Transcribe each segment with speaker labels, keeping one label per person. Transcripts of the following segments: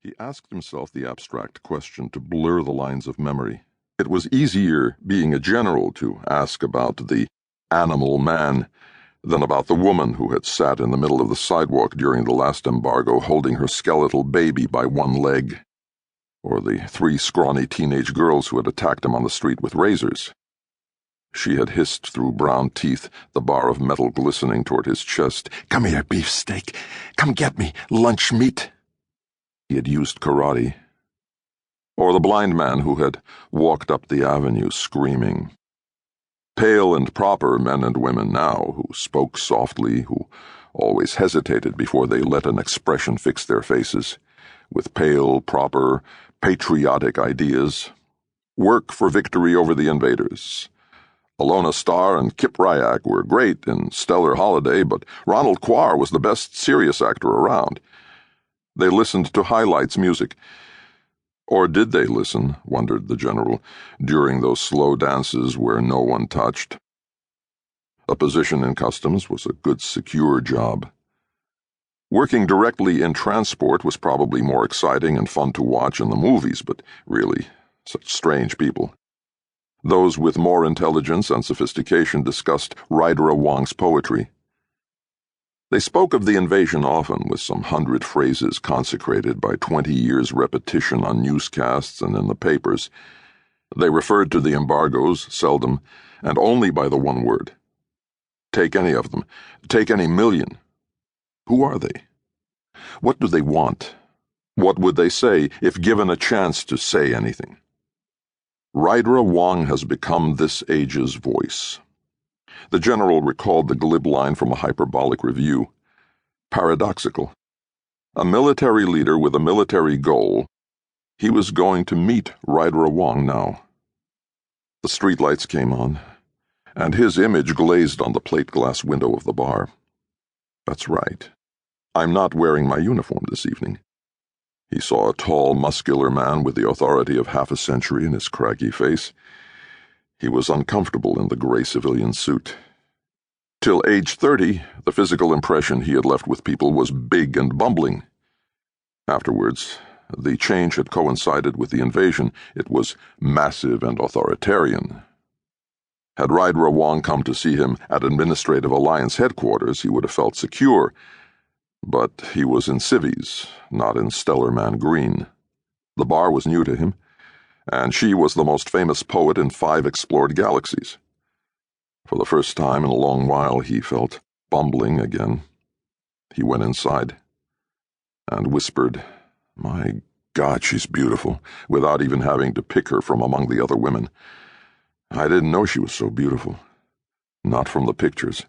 Speaker 1: He asked himself the abstract question to blur the lines of memory. It was easier, being a general, to ask about the animal man than about the woman who had sat in the middle of the sidewalk during the last embargo holding her skeletal baby by one leg, or the 3 scrawny teenage girls who had attacked him on the street with razors. She had hissed through brown teeth, the bar of metal glistening toward his chest. "Come here, beefsteak. Come get me, lunch meat." He had used karate. Or the blind man who had walked up the avenue screaming. Pale and proper men and women now, who spoke softly, who always hesitated before they let an expression fix their faces, with pale, proper, patriotic ideas. Work for victory over the invaders. Alona Starr and Kip Ryak were great in Stellar Holiday, but Ronald Quar was the best serious actor around. They listened to highlights music. Or did they listen, wondered the general, during those slow dances where no one touched? A position in customs was a good, secure job. Working directly in transport was probably more exciting and fun to watch in the movies, but really, such strange people. Those with more intelligence and sophistication discussed Rydra Wong's poetry. They spoke of the invasion often, with some 100 phrases consecrated by 20 years' repetition on newscasts and in the papers. They referred to the embargoes seldom, and only by the one word. Take any of them. Take any million. Who are they? What do they want? What would they say if given a chance to say anything? Rydra Wong has become this age's voice. The general recalled the glib line from a hyperbolic review. Paradoxical. A military leader with a military goal. He was going to meet Rydra Wong now. The streetlights came on, and his image glazed on the plate glass window of the bar. That's right. I'm not wearing my uniform this evening. He saw a tall, muscular man with the authority of half a century in his craggy face. He was uncomfortable in the gray civilian suit. Till age 30, the physical impression he had left with people was big and bumbling. Afterwards, the change had coincided with the invasion. It was massive and authoritarian. Had Rydra Wong come to see him at Administrative Alliance headquarters, he would have felt secure. But he was in civvies, not in Stellar Man Green. The bar was new to him, and she was the most famous poet in 5 explored galaxies. For the first time in a long while, he felt bumbling again. He went inside and whispered, "My God, she's beautiful," without even having to pick her from among the other women. I didn't know she was so beautiful. Not from the pictures.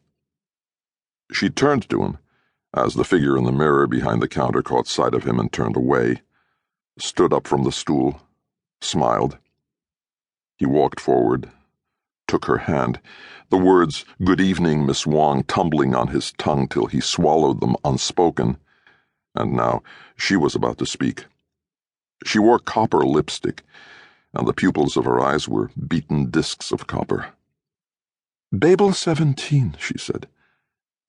Speaker 1: She turned to him, as the figure in the mirror behind the counter caught sight of him and turned away, stood up from the stool, smiled. He walked forward, took her hand, the words, "Good evening, Miss Wong," tumbling on his tongue till he swallowed them unspoken. And now she was about to speak. She wore copper lipstick, and the pupils of her eyes were beaten discs of copper. "Babel-17, she said.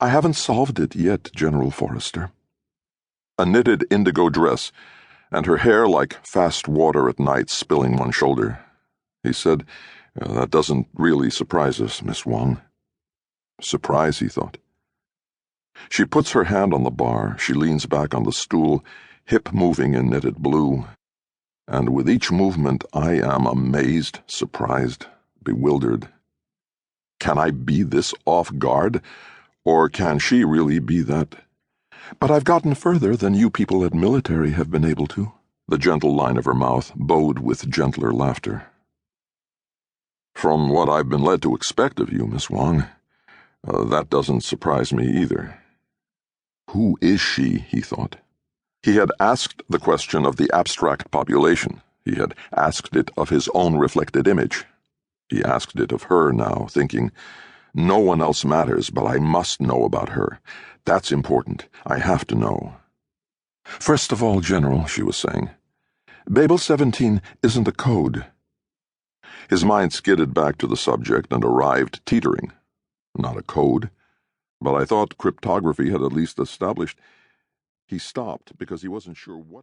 Speaker 1: "I haven't solved it yet, General Forrester." A knitted indigo dress, and her hair like fast water at night spilling one shoulder. He said, "That doesn't really surprise us, Miss Wong." Surprise, he thought. She puts her hand on the bar, she leans back on the stool, hip moving in knitted blue. And with each movement I am amazed, surprised, bewildered. Can I be this off guard? Or can she really be that? "But I've gotten further than you people at military have been able to." The gentle line of her mouth bowed with gentler laughter. "From what I've been led to expect of you, Miss Wong, that doesn't surprise me either." Who is she, he thought. He had asked the question of the abstract population. He had asked it of his own reflected image. He asked it of her now, thinking, no one else matters, but I must know about her. That's important. I have to know. "First of all, General," she was saying, "Babel-17 isn't a code." His mind skidded back to the subject and arrived teetering. Not a code, but I thought cryptography had at least established. He stopped because he wasn't sure what